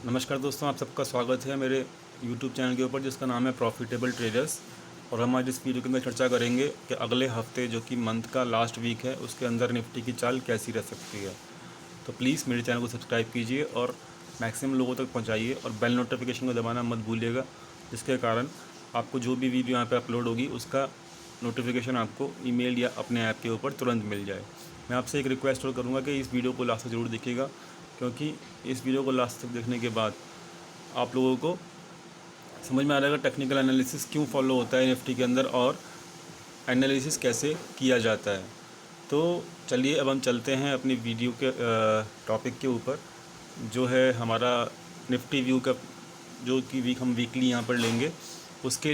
नमस्कार दोस्तों, आप सबका स्वागत है मेरे YouTube चैनल के ऊपर जिसका नाम है प्रॉफिटेबल ट्रेडर्स। और हम आज इस वीडियो के अंदर चर्चा करेंगे कि अगले हफ्ते जो कि मंथ का लास्ट वीक है उसके अंदर निफ्टी की चाल कैसी रह सकती है। तो प्लीज़ मेरे चैनल को सब्सक्राइब कीजिए और मैक्सिमम लोगों तक पहुंचाइए और बेल नोटिफिकेशन को दबाना मत भूलिएगा, जिसके कारण आपको जो भी वीडियो यहाँ पर अपलोड होगी उसका नोटिफिकेशन आपको ईमेल या अपने ऐप के ऊपर तुरंत मिल जाए। मैं आपसे एक रिक्वेस्ट और करूँगा कि इस वीडियो को लास्ट तक ज़रूर देखिएगा, क्योंकि इस वीडियो को लास्ट तक देखने के बाद आप लोगों को समझ में आ जाएगा टेक्निकल एनालिसिस क्यों फॉलो होता है निफ्टी के अंदर और एनालिसिस कैसे किया जाता है। तो चलिए अब हम चलते हैं अपनी वीडियो के टॉपिक के ऊपर, जो है हमारा निफ्टी व्यू का, जो कि हम वीकली यहाँ पर लेंगे। उसके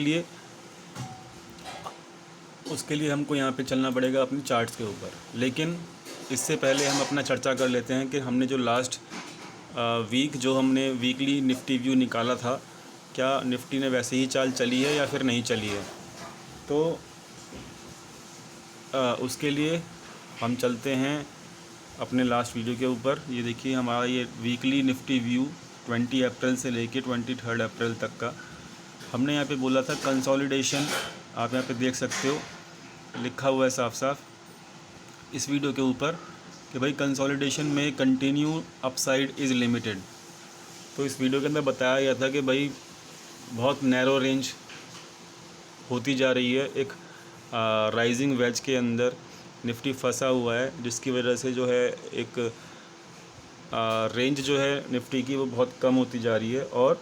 लिए हमको यहाँ पे चलना पड़ेगा अपनी चार्ट्स के ऊपर। लेकिन इससे पहले हम अपना चर्चा कर लेते हैं कि हमने जो लास्ट वीक जो हमने वीकली निफ्टी व्यू निकाला था, क्या निफ्टी ने वैसे ही चाल चली है या फिर नहीं चली है। तो उसके लिए हम चलते हैं अपने लास्ट वीडियो के ऊपर। ये देखिए हमारा ये वीकली निफ्टी व्यू 20 अप्रैल से लेके 23 अप्रैल तक का। हमने यहाँ पे बोला था कंसोलिडेशन, आप यहाँ पे देख सकते हो लिखा हुआ है साफ साफ इस वीडियो के ऊपर कि भाई कंसोलिडेशन में कंटिन्यू अपसाइड इज़ लिमिटेड। तो इस वीडियो के अंदर बताया गया था कि भाई बहुत नैरो रेंज होती जा रही है, एक राइजिंग वेज के अंदर निफ्टी फंसा हुआ है, जिसकी वजह से जो है एक रेंज जो है निफ्टी की वो बहुत कम होती जा रही है और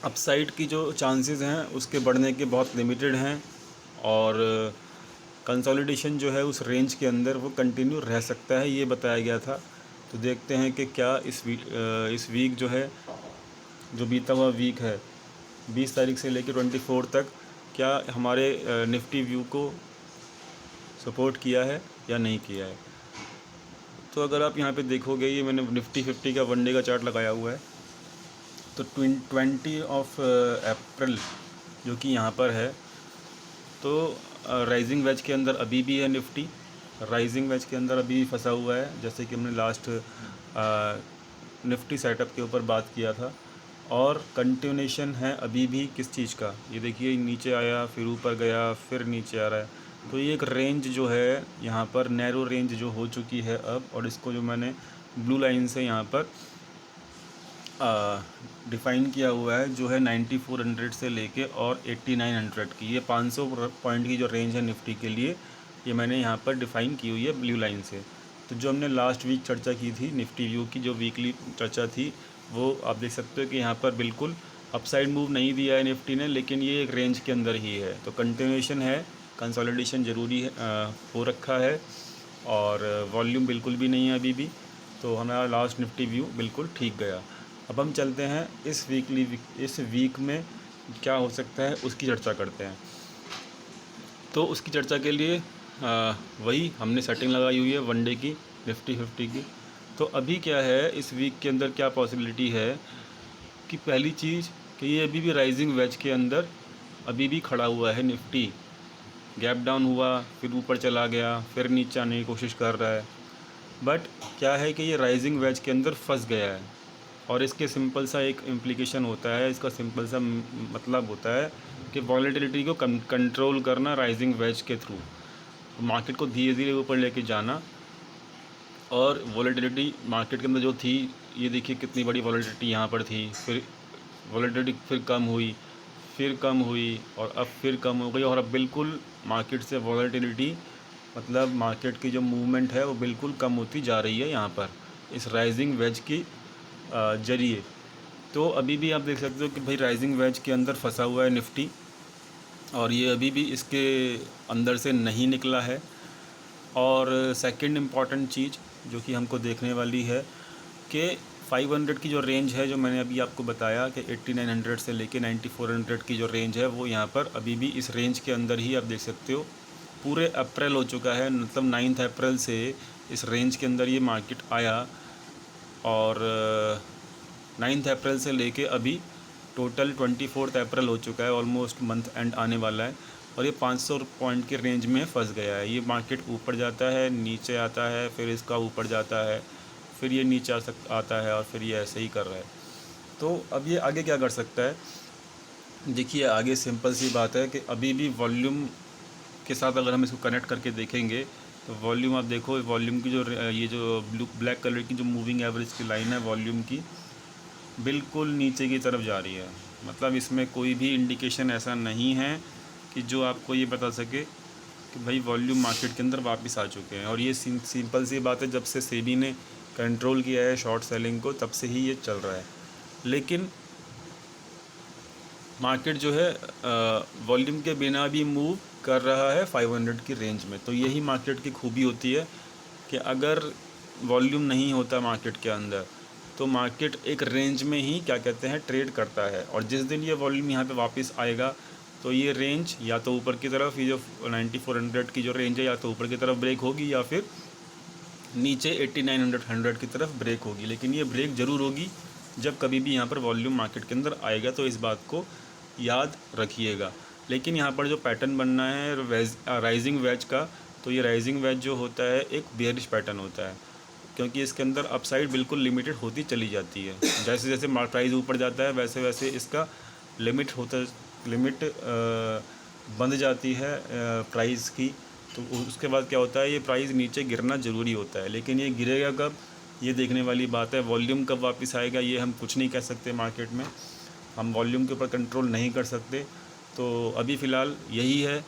अपसाइड की जो चांसेस हैं उसके बढ़ने के बहुत लिमिटेड हैं। और कंसोलिडेशन जो है उस रेंज के अंदर वो कंटिन्यू रह सकता है, ये बताया गया था। तो देखते हैं कि क्या इस वीक जो है, जो बीता हुआ वीक है 20 तारीख से लेकर 24 तक, क्या हमारे निफ्टी व्यू को सपोर्ट किया है या नहीं किया है। तो अगर आप यहाँ पे देखोगे, ये मैंने निफ्टी 50 का वन डे का चार्ट लगाया हुआ है। तो 20 अप्रैल जो कि यहाँ पर है, तो राइजिंग वेज के अंदर अभी भी है निफ्टी, राइजिंग वेज के अंदर अभी भी फंसा हुआ है, जैसे कि हमने लास्ट निफ्टी सेटअप के ऊपर बात किया था। और कंटिन्यूशन है अभी भी किस चीज़ का, ये देखिए नीचे आया फिर ऊपर गया फिर नीचे आ रहा है। तो ये एक रेंज जो है यहाँ पर नैरो रेंज जो हो चुकी है अब, और इसको जो मैंने ब्लू लाइन से यहाँ पर डिफ़ाइन किया हुआ है, जो है 9400 से लेके और 8900 की, ये 500 पॉइंट की जो रेंज है निफ्टी के लिए, ये मैंने यहाँ पर डिफ़ाइन की हुई है ब्लू लाइन से। तो जो हमने लास्ट वीक चर्चा की थी निफ्टी व्यू की, जो वीकली चर्चा थी, वो आप देख सकते हो कि यहाँ पर बिल्कुल अपसाइड मूव नहीं दिया है निफ्टी ने, लेकिन ये एक रेंज के अंदर ही है। तो कंटिन्यूएशन है, कंसोलिडेशन ज़रूरी है, हो रखा है, और वॉल्यूम बिल्कुल भी नहीं है अभी भी। तो हमारा लास्ट निफ्टी व्यू बिल्कुल ठीक गया। अब हम चलते हैं इस वीक में क्या हो सकता है उसकी चर्चा करते हैं। तो उसकी चर्चा के लिए वही हमने सेटिंग लगाई हुई है वन डे की निफ्टी 50 की। तो अभी क्या है इस वीक के अंदर, क्या पॉसिबिलिटी है कि पहली चीज़ कि ये अभी भी राइजिंग वेज के अंदर अभी भी खड़ा हुआ है निफ्टी, गैप डाउन हुआ फिर ऊपर चला गया फिर नीचे आने की कोशिश कर रहा है। बट क्या है कि ये राइजिंग वेज के अंदर फंस गया है, और इसके सिंपल सा एक इम्प्लीकेशन होता है, इसका सिंपल सा मतलब होता है कि वॉलेटिलिटी को कंट्रोल करना राइजिंग वेज के थ्रू, मार्केट को धीरे धीरे ऊपर लेके जाना। और वॉलेटिलिटी मार्केट के अंदर जो थी, ये देखिए कितनी बड़ी वॉलेटिलिटी यहाँ पर थी, फिर वॉलेटिलिटी फिर कम हुई, फिर कम हुई, और अब फिर कम हो गई, और अब बिल्कुल मार्केट से वॉलेटिलिटी, मतलब मार्केट की जो मूवमेंट है वो बिल्कुल कम होती जा रही है यहाँ पर इस राइजिंग वेज की जरिए। तो अभी भी आप देख सकते हो कि भाई राइजिंग वेज के अंदर फंसा हुआ है निफ्टी, और ये अभी भी इसके अंदर से नहीं निकला है। और सेकंड इम्पॉर्टेंट चीज़ जो कि हमको देखने वाली है कि 500 की जो रेंज है, जो मैंने अभी आपको बताया कि 8900 से लेके 9400 की जो रेंज है, वो यहाँ पर अभी भी इस रेंज के अंदर ही आप देख सकते हो पूरे अप्रैल हो चुका है। मतलब 9 अप्रैल से इस रेंज के अंदर ये मार्केट आया, और 9 अप्रैल से लेके अभी टोटल 24 अप्रैल हो चुका है, ऑलमोस्ट मंथ एंड आने वाला है, और ये 500 पॉइंट के रेंज में फंस गया है। ये मार्केट ऊपर जाता है, नीचे आता है, फिर इसका ऊपर जाता है, फिर ये नीचे आता है और फिर ये ऐसे ही कर रहा है। तो अब ये आगे क्या कर सकता है? देखिए आगे सिंपल सी बात है कि अभी भी वॉल्यूम के साथ अगर हम इसको कनेक्ट करके देखेंगे तो वॉल्यूम आप देखो, वॉल्यूम की जो ये जो ब्लैक कलर की जो मूविंग एवरेज की लाइन है वॉल्यूम की, बिल्कुल नीचे की तरफ जा रही है। मतलब इसमें कोई भी इंडिकेशन ऐसा नहीं है कि जो आपको ये बता सके कि भाई वॉल्यूम मार्केट के अंदर वापस आ चुके हैं। और ये सिंपल सी बात है, जब से सेबी ने कंट्रोल किया है शॉर्ट सेलिंग को तब से ही ये चल रहा है। लेकिन मार्केट जो है वॉल्यूम के बिना भी मूव कर रहा है 500 की रेंज में। तो यही मार्केट की खूबी होती है कि अगर वॉल्यूम नहीं होता मार्केट के अंदर तो मार्केट एक रेंज में ही क्या कहते हैं ट्रेड करता है। और जिस दिन ये वॉल्यूम यहाँ पे वापस आएगा तो ये रेंज या तो ऊपर की तरफ, ये जो 9400 की जो रेंज है या तो ऊपर की तरफ ब्रेक होगी या फिर नीचे 8900 की तरफ ब्रेक होगी। लेकिन ये ब्रेक ज़रूर होगी जब कभी भी यहाँ पर वॉल्यूम मार्केट के अंदर आएगा, तो इस बात को याद रखिएगा। लेकिन यहाँ पर जो पैटर्न बनना है राइजिंग वेज का, तो ये राइजिंग वेज जो होता है एक बेयरिश पैटर्न होता है, क्योंकि इसके अंदर अपसाइड बिल्कुल लिमिटेड होती चली जाती है। जैसे जैसे प्राइस ऊपर जाता है वैसे वैसे इसका लिमिट बंध जाती है प्राइस की। तो उसके बाद क्या होता है, ये प्राइस नीचे गिरना ज़रूरी होता है। लेकिन ये गिरेगा कब, ये देखने वाली बात है। वॉल्यूम कब वापस आएगा ये हम कुछ नहीं कह सकते, मार्केट में हम वॉल्यूम के ऊपर कंट्रोल नहीं कर सकते। तो अभी फ़िलहाल यही है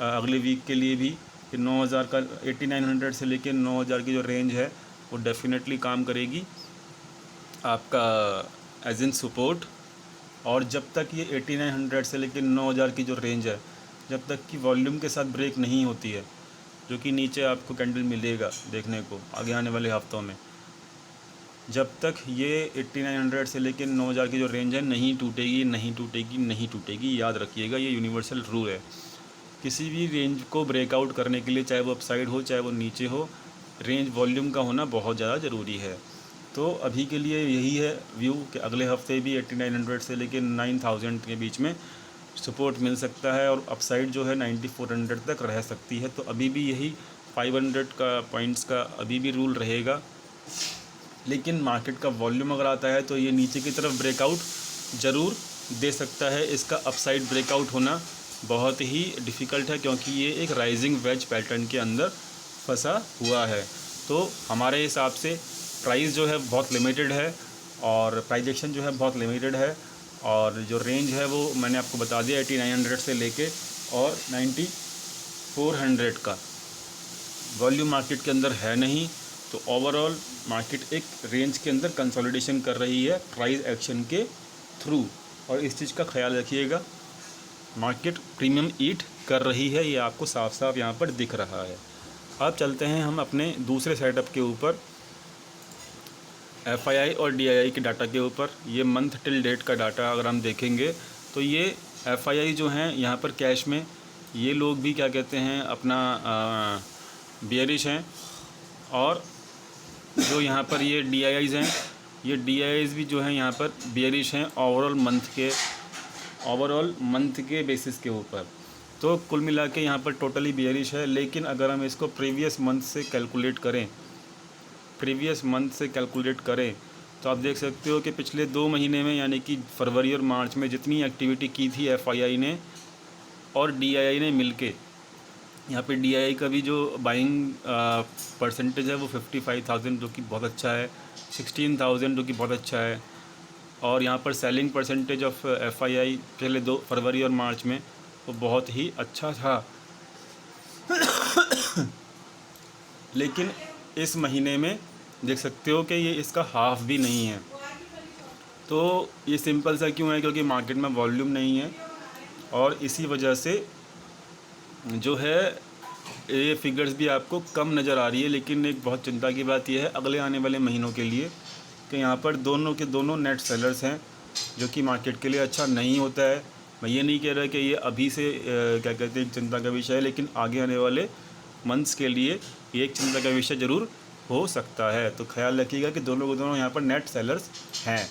अगले वीक के लिए भी कि 9000 का 8900 से लेकर 9000 की जो रेंज है वो डेफिनेटली काम करेगी आपका एज इन सपोर्ट। और जब तक ये 8900 से लेकर 9000 की जो रेंज है, जब तक कि वॉल्यूम के साथ ब्रेक नहीं होती है, जो कि नीचे आपको कैंडल मिलेगा देखने को आगे आने वाले हफ्तों में, जब तक ये 8900 से लेकर 9000 की जो रेंज है नहीं टूटेगी नहीं टूटेगी नहीं टूटेगी। याद रखिएगा, ये यूनिवर्सल रूल है। किसी भी रेंज को ब्रेकआउट करने के लिए, चाहे वो अपसाइड हो चाहे वो नीचे हो, रेंज वॉल्यूम का होना बहुत ज़्यादा ज़रूरी है। तो अभी के लिए यही है व्यू कि अगले हफ्ते भी 8900 से लेकर 9000 के बीच में सपोर्ट मिल सकता है और अपसाइड जो है 9400 तक रह सकती है। तो अभी भी यही 500 का पॉइंट्स का अभी भी रूल रहेगा। लेकिन मार्केट का वॉल्यूम अगर आता है तो ये नीचे की तरफ ब्रेकआउट ज़रूर दे सकता है। इसका अपसाइड ब्रेकआउट होना बहुत ही डिफ़िकल्ट है, क्योंकि ये एक राइजिंग वेज पैटर्न के अंदर फंसा हुआ है। तो हमारे हिसाब से प्राइस जो है बहुत लिमिटेड है और प्राइजेक्शन जो है बहुत लिमिटेड है। और जो रेंज है वो मैंने आपको बता दिया 8900 से लेके और 9400 का वॉल्यूम मार्केट के अंदर है नहीं। तो ओवरऑल मार्केट एक रेंज के अंदर कंसोलिडेशन कर रही है प्राइस एक्शन के थ्रू, और इस चीज़ का ख्याल रखिएगा। मार्केट प्रीमियम ईट कर रही है, ये आपको साफ साफ यहाँ पर दिख रहा है। अब चलते हैं हम अपने दूसरे सेटअप के ऊपर, FII और DII के डाटा के ऊपर। ये मंथ टिल डेट का डाटा अगर हम देखेंगे तो ये FII जो हैं यहाँ पर कैश में ये लोग भी क्या कहते हैं अपना बियरिश हैं, और जो यहाँ पर ये DIIs हैं, ये DIIs भी जो हैं यहाँ पर बियरिश हैं ओवरऑल मंथ के बेसिस के ऊपर। तो कुल मिला के यहाँ पर टोटली बियरिश है। लेकिन अगर हम इसको प्रीवियस मंथ से कैलकुलेट करें तो आप देख सकते हो कि पिछले 2 महीने में यानी कि फरवरी और मार्च में जितनी एक्टिविटी की थी FII ने और DII ने मिलके, यहाँ पे DII का भी जो बाइंग परसेंटेज है वो 55,000 जो कि बहुत अच्छा है, 16,000 जो कि बहुत अच्छा है। और यहाँ पर सेलिंग परसेंटेज ऑफ FII पहले 2 फरवरी और मार्च में वो बहुत ही अच्छा था। लेकिन इस महीने में देख सकते हो कि ये इसका हाफ भी नहीं है। तो ये सिंपल सा क्यों है, क्योंकि मार्केट में वॉल्यूम नहीं है और इसी वजह से जो है ये फिगर्स भी आपको कम नज़र आ रही है। लेकिन एक बहुत चिंता की बात यह है अगले आने वाले महीनों के लिए कि यहाँ पर दोनों के दोनों नेट सेलर्स हैं, जो कि मार्केट के लिए अच्छा नहीं होता है। मैं ये नहीं कह रहा कि ये अभी से क्या कहते हैं एक चिंता का विषय है, लेकिन आगे आने वाले मंथ्स के लिए ये एक चिंता का विषय ज़रूर हो सकता है। तो ख्याल रखिएगा कि दोनों के दोनों यहाँ पर नेट सेलर्स हैं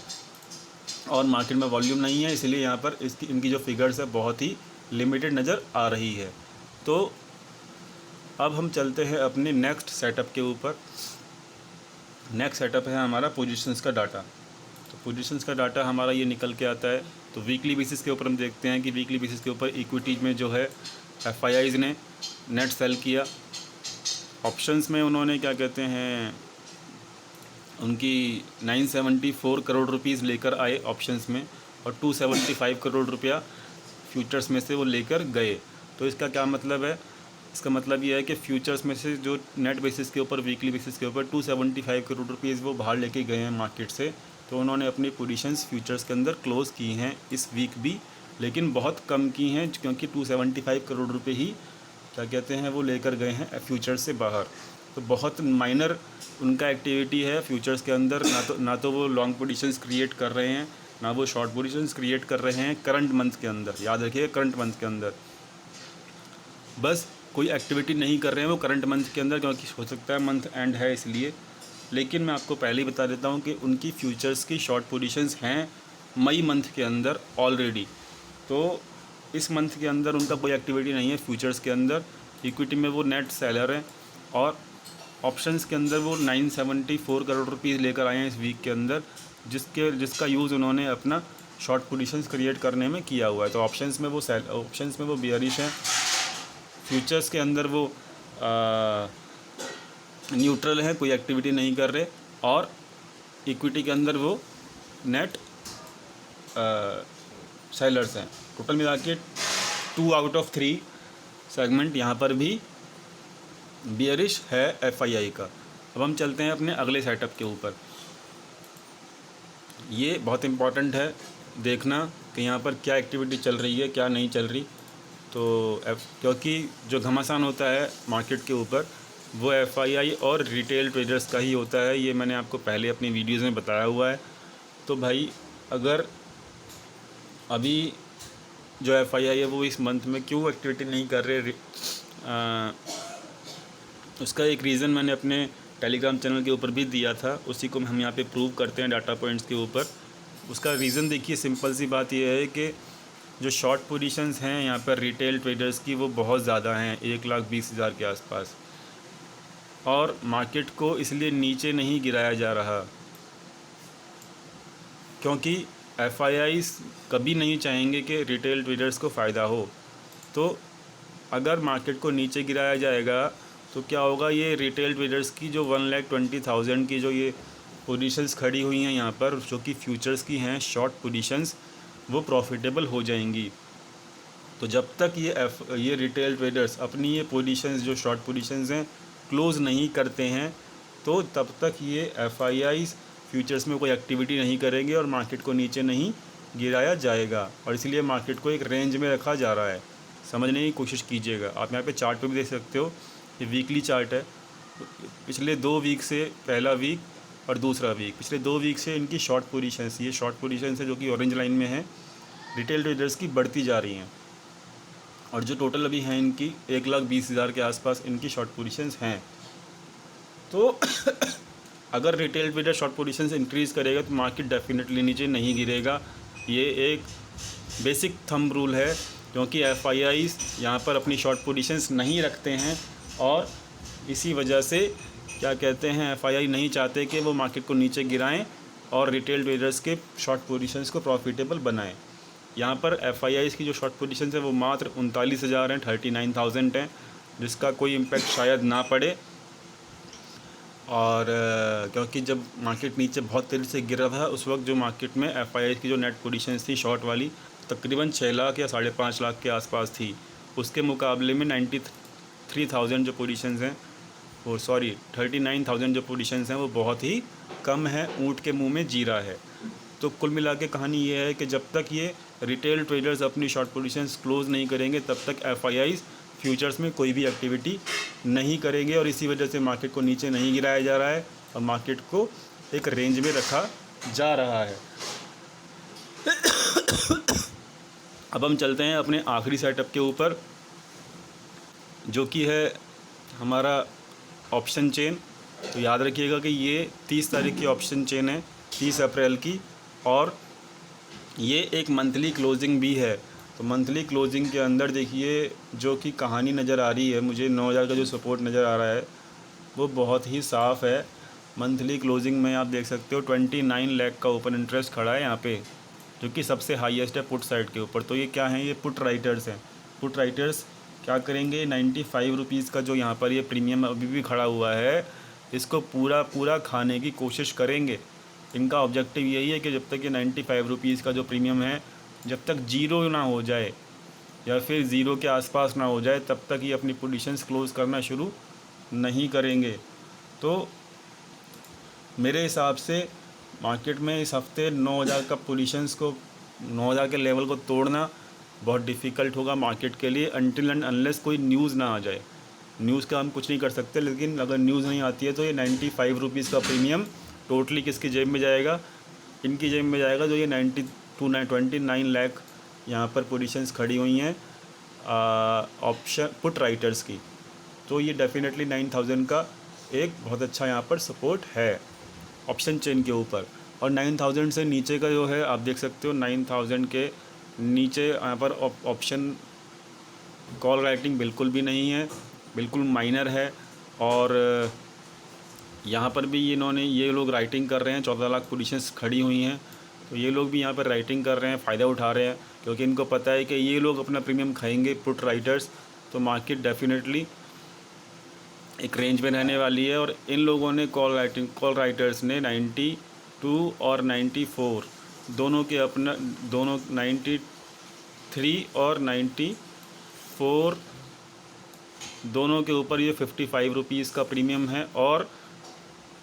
और मार्केट में वॉल्यूम नहीं है, इसलिए यहाँ पर इनकी जो फिगर्स है बहुत ही लिमिटेड नज़र आ रही है। तो अब हम चलते हैं अपने नेक्स्ट सेटअप के ऊपर। नेक्स्ट सेटअप है हमारा पोजीशंस का डाटा। तो पोजीशंस का डाटा हमारा ये निकल के आता है। तो वीकली बेसिस के ऊपर हम देखते हैं कि वीकली बेसिस के ऊपर इक्विटीज में जो है एफआईआईज़ ने नेट सेल किया। ऑप्शंस में उन्होंने क्या कहते हैं उनकी 974 करोड़ रुपीज़ लेकर आए ऑप्शंस में, और 275 करोड़ रुपया फ्यूचर्स में से वो लेकर गए। तो इसका क्या मतलब है? इसका मतलब ये है कि फ्यूचर्स में से जो नेट बेसिस के ऊपर वीकली बेसिस के ऊपर 275 करोड़ रुपीज़ वो बाहर लेके गए हैं मार्केट से। तो उन्होंने अपनी पोजीशंस फ्यूचर्स के अंदर क्लोज़ की हैं इस वीक भी, लेकिन बहुत कम की हैं, क्योंकि 275 करोड़ रुपये ही क्या कहते हैं वो लेकर गए हैं फ्यूचर्स से बाहर। तो बहुत माइनर उनका एक्टिविटी है फ्यूचर्स के अंदर। ना तो वो लॉन्ग पोजीशंस क्रिएट कर रहे हैं, ना वो शॉर्ट पोजीशंस क्रिएट कर रहे हैं करंट मंथ के अंदर। याद रखिए, करंट मंथ के अंदर बस कोई एक्टिविटी नहीं कर रहे हैं वो करंट मंथ के अंदर, क्योंकि हो सकता है मंथ एंड है इसलिए। लेकिन मैं आपको पहले ही बता देता हूँ कि उनकी फ्यूचर्स की शॉर्ट पोजीशंस हैं मई मंथ के अंदर ऑलरेडी। तो इस मंथ के अंदर उनका कोई एक्टिविटी नहीं है फ्यूचर्स के अंदर। इक्विटी में वो नेट सेलर हैं, और ऑप्शंस के अंदर वो 974 करोड़ रुपीज़ लेकर आए हैं इस वीक के अंदर, जिसका यूज़ उन्होंने अपना शॉर्ट पोजीशंस क्रिएट करने में किया हुआ है। तो ऑप्शंस में वो बियरिश हैं, फ्यूचर्स के अंदर वो न्यूट्रल है, कोई एक्टिविटी नहीं कर रहे, और इक्विटी के अंदर वो नेट सेलर्स हैं। टोटल मिला के 2 आउट ऑफ 3 सेगमेंट यहाँ पर भी बियरिश है एफआईआई का। अब हम चलते हैं अपने अगले सेटअप के ऊपर। ये बहुत इम्पॉर्टेंट है देखना कि यहाँ पर क्या एक्टिविटी चल रही है, क्या नहीं चल रही। तो क्योंकि जो घमासान होता है मार्केट के ऊपर वो एफआईआई और रिटेल ट्रेडर्स का ही होता है। ये मैंने आपको पहले अपनी वीडियोज़ में बताया हुआ है। तो भाई अगर अभी जो एफआईआई है वो इस मंथ में क्यों एक्टिविटी नहीं कर रहे, उसका एक रीज़न मैंने अपने टेलीग्राम चैनल के ऊपर भी दिया था, उसी को हम यहाँ पे प्रूव करते हैं डाटा पॉइंट्स के ऊपर। उसका रीज़न देखिए, सिंपल सी बात यह है कि जो शॉर्ट पोजीशंस हैं यहाँ पर रिटेल ट्रेडर्स की वो बहुत ज़्यादा हैं, 1,20,000 के आसपास, और मार्केट को इसलिए नीचे नहीं गिराया जा रहा क्योंकि एफआईआईज़ कभी नहीं चाहेंगे कि रिटेल ट्रेडर्स को फ़ायदा हो। तो अगर मार्केट को नीचे गिराया जाएगा तो क्या होगा, ये रिटेल ट्रेडर्स की जो 1,20,000 की जो ये पोजीशंस खड़ी हुई हैं यहाँ पर, जो कि फ्यूचर्स की हैं शॉर्ट पोजीशंस, वो प्रॉफिटेबल हो जाएंगी। तो जब तक ये रिटेल ट्रेडर्स अपनी ये पोजीशंस जो शॉर्ट पोजीशंस हैं क्लोज़ नहीं करते हैं, तो तब तक ये एफआईआईज़ फ्यूचर्स में कोई एक्टिविटी नहीं करेंगे और मार्केट को नीचे नहीं गिराया जाएगा। और इसलिए मार्केट को एक रेंज में रखा जा रहा है। समझने की कोशिश कीजिएगा। आप यहाँ पे चार्ट पे भी देख सकते हो, ये वीकली चार्ट है। पिछले 2 वीक से पहला वीक और दूसरा वीक, पिछले 2 वीक से इनकी शॉर्ट पोजीशंस, ये शॉर्ट पोजीशंस है जो कि ऑरेंज लाइन में है, रिटेल ट्रेडर्स की बढ़ती जा रही हैं। और जो टोटल अभी हैं इनकी 1,20,000 के आसपास इनकी शॉर्ट पोजीशंस हैं। तो अगर retail trader short positions increase करेगा तो मार्केट डेफिनेटली नीचे नहीं गिरेगा। ये एक बेसिक थंब रूल है, क्योंकि एफआईआईज़ यहाँ पर अपनी शॉर्ट पोजीशंस नहीं रखते हैं, और इसी वजह से क्या कहते हैं एफआईआई नहीं चाहते कि वो मार्केट को नीचे गिराएं और रिटेल ट्रेडर्स के शॉर्ट पोजीशंस को प्रॉफिटेबल बनाएं। यहाँ पर एफआईआईज़ की जो शॉर्ट पोजीशंस है वो मात्र 39,000 हैं, 39,000 हैं, जिसका कोई इम्पैक्ट शायद ना पड़े। और क्योंकि जब मार्केट नीचे बहुत तेज़ी से गिरा था उस वक्त जो मार्केट में एफआईआईज़ की जो नेट पोजीशंस थी शॉर्ट वाली तकरीबन 6 लाख या 5.5 लाख के आसपास थी, उसके मुकाबले में 93,000 जो पोजीशंस हैं, और 39,000 जो पोजीशंस हैं वो बहुत ही कम है, ऊँट के मुंह में जीरा है। तो कुल मिला के कहानी ये है कि जब तक ये रिटेल ट्रेडर्स अपनी शॉर्ट पोजीशंस क्लोज़ नहीं करेंगे तब तक एफआईआईज़ फ्यूचर्स में कोई भी एक्टिविटी नहीं करेंगे, और इसी वजह से मार्केट को नीचे नहीं गिराया जा रहा है और मार्केट को एक रेंज में रखा जा रहा है। अब हम चलते हैं अपने आखिरी सेटअप के ऊपर, जो कि है हमारा ऑप्शन चेन। तो याद रखिएगा कि ये 30 तारीख की ऑप्शन चेन है, 30 अप्रैल की, और ये एक मंथली क्लोजिंग भी है। तो मंथली क्लोजिंग के अंदर देखिए जो कि कहानी नज़र आ रही है मुझे, 9,000 का जो सपोर्ट नज़र आ रहा है वो बहुत ही साफ़ है, मंथली क्लोजिंग में आप देख सकते हो 29 लाख का ओपन इंटरेस्ट खड़ा है यहाँ पे, जो कि सबसे हाईएस्ट है पुट साइड के ऊपर। तो ये क्या है, ये पुट राइटर्स हैं। पुट राइटर्स क्या करेंगे, 95 रुपीज़ का जो यहाँ पर ये प्रीमियम अभी भी खड़ा हुआ है, इसको पूरा पूरा खाने की कोशिश करेंगे। इनका ऑब्जेक्टिव यही है कि जब तक ये 95 रुपीज़ का जो प्रीमियम है, जब तक जीरो ना हो जाए या फिर ज़ीरो के आसपास ना हो जाए, तब तक ये अपनी पोजीशंस क्लोज़ करना शुरू नहीं करेंगे। तो मेरे हिसाब से मार्केट में इस हफ्ते 9000 का पोजीशंस को 9000 के लेवल को तोड़ना बहुत डिफ़िकल्ट होगा मार्केट के लिए, अनटिल एंड अनलेस कोई न्यूज़ ना आ जाए। न्यूज़ का हम कुछ नहीं कर सकते, लेकिन अगर न्यूज़ नहीं आती है तो ये 95 रुपीज़ का प्रीमियम टोटली किसकी जेब में जाएगा, इनकी जेब में जाएगा, जो ये 29 लाख यहाँ पर पोजीशंस खड़ी हुई हैं ऑप्शन पुट राइटर्स की। तो ये डेफिनेटली 9000 का एक बहुत अच्छा यहाँ पर सपोर्ट है ऑप्शन चेन के ऊपर। और 9000 से नीचे का जो है आप देख सकते हो, 9000 के नीचे यहाँ पर ऑप्शन कॉल राइटिंग बिल्कुल भी नहीं है, बिल्कुल माइनर है। और यहाँ पर भी ये लोग राइटिंग कर रहे हैं, 14 लाख पोजीशंस खड़ी हुई हैं। तो ये लोग भी यहाँ पर राइटिंग कर रहे हैं, फ़ायदा उठा रहे हैं, क्योंकि इनको पता है कि ये लोग अपना प्रीमियम खाएंगे पुट राइटर्स। तो मार्केट डेफिनेटली एक रेंज में रहने वाली है। और इन लोगों ने कॉल राइटर्स ने 92 और 94 दोनों के अपना, दोनों 93 और 94 दोनों के ऊपर ये 55 रुपीज़ का प्रीमियम है और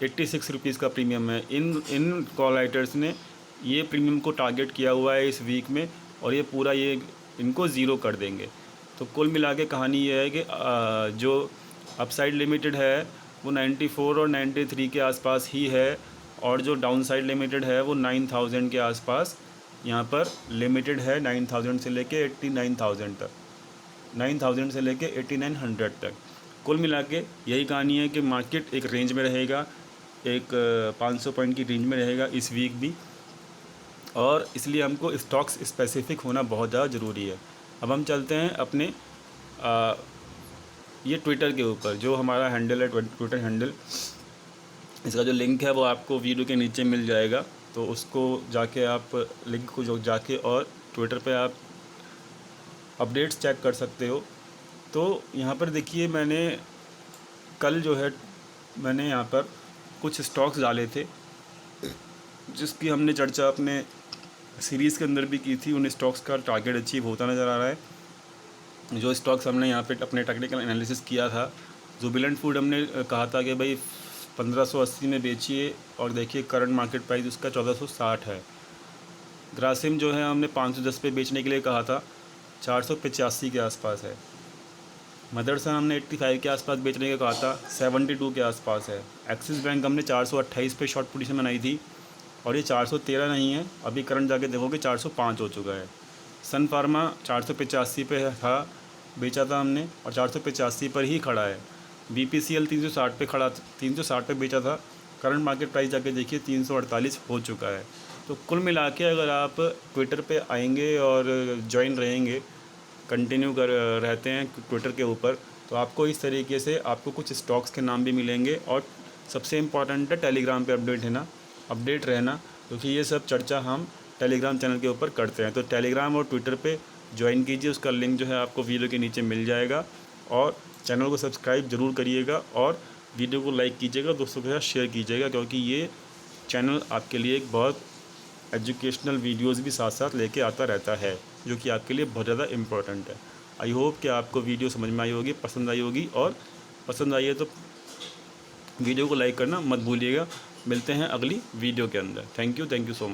86 रुपीज़ का प्रीमियम है। इन कॉल राइटर्स ने ये प्रीमियम को टारगेट किया हुआ है इस वीक में, और ये पूरा ये इनको ज़ीरो कर देंगे। तो कुल मिला के कहानी ये है कि जो अपसाइड लिमिटेड है वो 94 और 93 के आसपास ही है, और जो डाउन साइड लिमिटेड है वो 9000 के आसपास यहाँ पर लिमिटेड है। 9000 से लेके 89000 तक, 9000 से लेके 8900 तक। कुल मिला के यही कहानी है कि मार्केट एक रेंज में रहेगा, एक 500 पॉइंट की रेंज में रहेगा इस वीक भी, और इसलिए हमको स्टॉक्स स्पेसिफिक होना बहुत ज़्यादा ज़रूरी है। अब हम चलते हैं अपने ये ट्विटर के ऊपर, जो हमारा हैंडल है ट्विटर हैंडल, इसका जो लिंक है वो आपको वीडियो के नीचे मिल जाएगा। तो उसको जाके आप लिंक को जाके और ट्विटर पे आप अपडेट्स चेक कर सकते हो। तो यहाँ पर देखिए, मैंने कल जो है मैंने यहाँ पर कुछ स्टॉक्स डाले थे जिसकी हमने चर्चा अपने सीरीज़ के अंदर भी की थी। उन स्टॉक्स का टारगेट अचीव होता नज़र आ रहा है। जो स्टॉक्स हमने यहाँ पे अपने टेक्निकल एनालिसिस किया था, जुबिलेंट फूड हमने कहा था कि भाई 1580 में बेचिए, और देखिए करंट मार्केट प्राइस उसका 1460 है। ग्रासिम जो है हमने 510 पे बेचने के लिए कहा था, 485 के आसपास है। मदरसन हमने 85 के आसपास बेचने का कहा था, 72 के आसपास है। एक्सिस बैंक हमने 428 पे शॉर्ट पोजीशन बनाई थी, और ये 413 नहीं है, अभी करंट जाके देखोगे 405 हो चुका है। सन फार्मा 485 पे था, बेचा था हमने, और 485 पर ही खड़ा है। BPCL 360 पे खड़ा, 360 पे बेचा था, करंट मार्केट प्राइस जाके देखिए 348 हो चुका है। तो कुल मिला के अगर आप ट्विटर पे आएंगे और ज्वाइन रहेंगे, कंटिन्यू कर रहते हैं ट्विटर के ऊपर, तो आपको इस तरीके से आपको कुछ स्टॉक्स के नाम भी मिलेंगे। और सबसे इम्पॉर्टेंट है टेलीग्राम पे अपडेट रहना, क्योंकि ये सब चर्चा हम टेलीग्राम चैनल के ऊपर करते हैं। तो टेलीग्राम और ट्विटर पे ज्वाइन कीजिए, उसका लिंक जो है आपको वीडियो के नीचे मिल जाएगा। और चैनल को सब्सक्राइब ज़रूर करिएगा, और वीडियो को लाइक कीजिएगा, दोस्तों के साथ शेयर कीजिएगा, क्योंकि ये चैनल आपके लिए एक बहुत एजुकेशनल वीडियोज़ भी साथ साथ लेके आता रहता है, जो कि आपके लिए बहुत ज़्यादा इम्पोर्टेंट है। आई होप कि आपको वीडियो समझ में आई होगी, पसंद आई होगी, और पसंद आई है तो वीडियो को लाइक करना मत भूलिएगा। मिलते हैं अगली वीडियो के अंदर। Thank you so much.